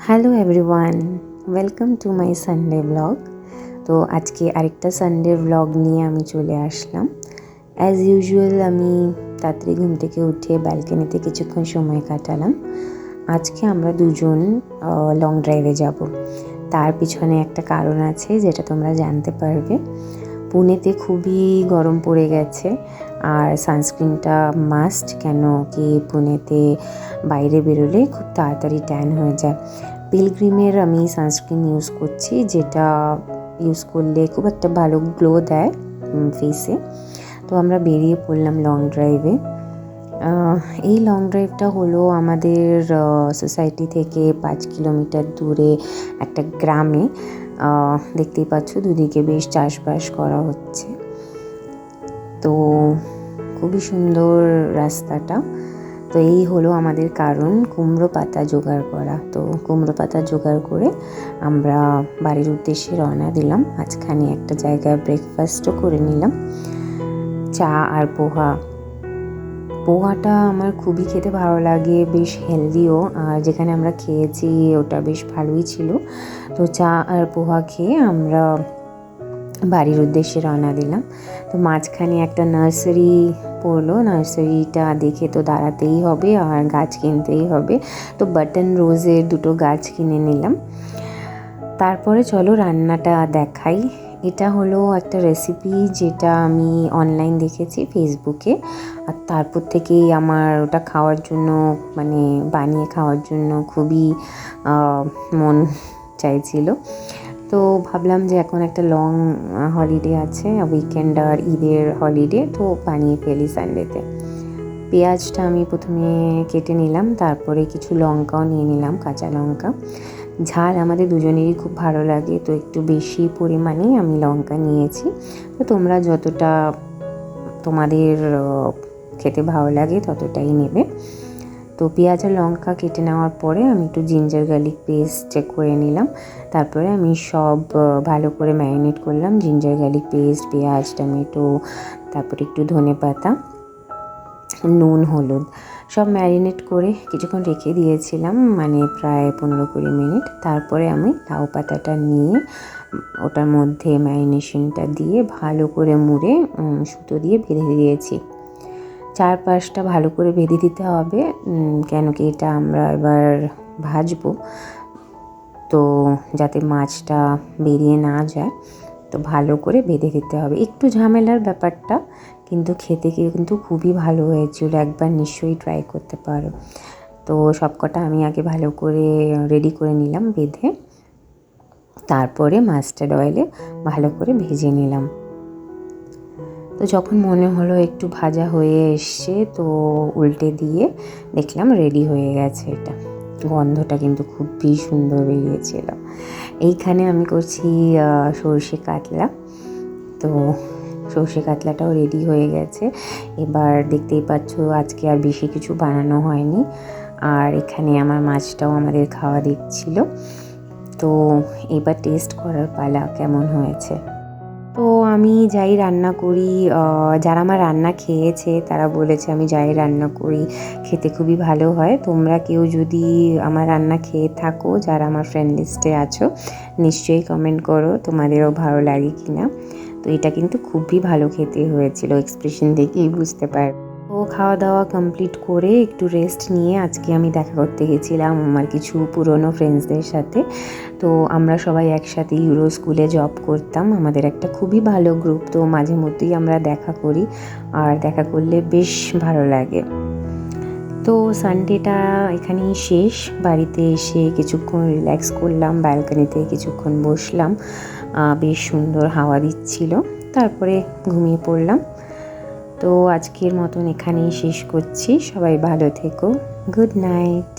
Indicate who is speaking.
Speaker 1: Hello everyone, welcome to my Sunday blog. তো আজকে আরেকটা সানডে ব্লগ নিয়ে আমি চলে আসলাম। অ্যাজ ইউজুয়াল আমি তাড়াতাড়ি ঘুম থেকে উঠে ব্যালকনিতে কিছুক্ষণ সময় কাটালাম। আজকে আমরা দুজন লং ড্রাইভে যাব। তার পিছনে একটা কারণ আছে যেটা তোমরা জানতে পারবে। পুনেতে খুবই গরম পড়ে গেছে আর সানস্ক্রিনটা মাস্ট, কেন কি পুনেতে বাইরে বেরোলে খুব তাড়াতাড়ি ট্যান হয়ে যায়। পিলগ্রিমের আমি সানস্ক্রিন ইউজ করছি, যেটা ইউজ করলে খুব একটা ভালো গ্লো দেয় ফেসে। তো আমরা বেরিয়ে পড়লাম লং ড্রাইভে। এই লং ড্রাইভটা হলো আমাদের সোসাইটি থেকে 5 কিলোমিটার দূরে একটা গ্রামে। দেখতেই পাচ্ছ দুদিকে বেশ চাষবাস করা হচ্ছে। তো খুবই সুন্দর রাস্তাটা। তো এই হলো আমাদের কারণ, কুমড়ো পাতা জোগাড় করা। তো কুমড়ো পাতা জোগাড় করে আমরা বাড়ির উদ্দেশ্যে রওনা দিলাম। মাঝখানে একটা জায়গায় ব্রেকফাস্টও করে নিলাম, চা আর পোহাটা আমার খুবই খেতে ভালো লাগে, বেশ হেলদিও। আর যেখানে আমরা খেয়েছি ওটা বেশ ভালোই ছিল। তো চা আর পোহা খেয়ে আমরা বাড়ির উদ্দেশ্যে রওনা দিলাম। তো মাঝখানে একটা নার্সারি পড়লো, নার্সারিটা দেখে তো দাঁড়াতেই হবে আর গাছ কিনতেই হবে। তো বাটন রোজের 2টো গাছ কিনে নিলাম। তারপরে চলো রান্নাটা দেখাই। এটা হলো একটা রেসিপি যেটা আমি অনলাইন দেখেছি ফেসবুকে, আর তারপর থেকেই আমার ওটা খাওয়ার জন্য, মানে বানিয়ে খাওয়ার জন্য খুবই মন চাইছিল। তো ভাবলাম যে এখন একটা লং হলিডে আছে, উইকেন্ড আর ঈদের হলিডে, তো বানিয়ে ফেলি সানডেতে। পেঁয়াজটা আমি প্রথমে কেটে নিলাম, তারপরে কিছু লঙ্কাও নিয়ে নিলাম, কাঁচা লঙ্কা। ঝাল আমাদের দুজনেরই খুব ভালো লাগে, তো একটু বেশি পরিমাণেই আমি লঙ্কা নিয়েছি। তো তোমরা যতটা তোমাদের খেতে ভালো লাগে ততটাই নেবে। তো পেঁয়াজ আর লঙ্কা কেটে নেওয়ার পরে আমি একটু জিঞ্জার গার্লিক পেস্ট করে নিলাম। তারপরে আমি সব ভালো করে ম্যারিনেট করলাম, জিঞ্জার গার্লিক পেস্ট, পেঁয়াজ, টমেটো, তারপরে একটু ধনেপাতা, নুন, হলুদ সব ম্যারিনেট করে কিছুক্ষণ রেখে দিয়েছিলাম, মানে প্রায় 15-20 মিনিট। তারপরে আমি লাউ পাতাটা নিয়ে ওটার মধ্যে ম্যারিনেশনটা দিয়ে ভালো করে মুড়ে সুতো দিয়ে বেঁধে দিয়েছি। চারপাশটা ভালো করে বেঁধে দিতে হবে, কেন কি এটা আমরা এবার ভাজবো, তো যাতে মাছটা বেরিয়ে না যায়। তো ভালো করে বেঁধে দিতে হবে। একটু ঝামেলার ব্যাপারটা, কিন্তু খেতে কিন্তু খুবই ভালো হয়েছিল, একবার নিশ্চয়ই ট্রাই করতে পারো। তো সবকটা আমি আগে ভালো করে রেডি করে নিলাম বেঁধে, তারপরে মাস্টার্ড অয়েলে ভালো করে ভেজে নিলাম। তো যখন মনে হলো একটু ভাজা হয়ে এসছে, তো উল্টে দিয়ে দেখলাম রেডি হয়ে গেছে। এটা গন্ধটা কিন্তু খুবই সুন্দর বেরিয়েছিল। এইখানে আমি করছি সর্ষে কাতলা। তো সর্ষে কাতলাটাও রেডি হয়ে গেছে। এবার দেখতেই পাচ্ছ আজকে আর বেশি কিছু বানানো হয়নি। আর এখানে আমার মাছটাও আমাদের খাওয়া দিচ্ছিল। তো এবার টেস্ট করার পালা, কেমন হয়েছে। তো আমি যাই রান্না করি, যারা আমার রান্না খেয়েছে তারা বলেছে আমি যাই রান্না করি খেতে খুবই ভালো হয়। তোমরা কেউ যদি আমার রান্না খেয়ে থাকো, যারা আমার ফ্রেন্ড লিস্টে আছো, নিশ্চয়ই কমেন্ট করো তোমাদেরও ভালো লাগে কি না। তো এটা কিন্তু খুবই ভালো খেতে হয়েছিল, এক্সপ্রেশন দেখেই বুঝতে পারবে। তো খাওয়া দাওয়া কমপ্লিট করে একটু রেস্ট নিয়ে আজকে আমি দেখা করতে গেছিলাম আমার কিছু পুরনো ফ্রেন্ডসদের সাথে। তো আমরা সবাই একসাথে ইউরো স্কুলে জব করতাম, আমাদের একটা খুবই ভালো গ্রুপ। তো মাঝে মধ্যেই আমরা দেখা করি, আর দেখা করলে বেশ ভালো লাগে। তো সানডেটা এখানেই শেষ। বাড়িতে এসে কিছুক্ষণ রিল্যাক্স করলাম, ব্যালকনিতে কিছুক্ষণ বসলাম, বেশ সুন্দর হাওয়া দিচ্ছিল, তারপরে ঘুমিয়ে পড়লাম। তো আজকের মতন এখানেই শেষ করছি। সবাই ভালো থেকো, গুড নাইট।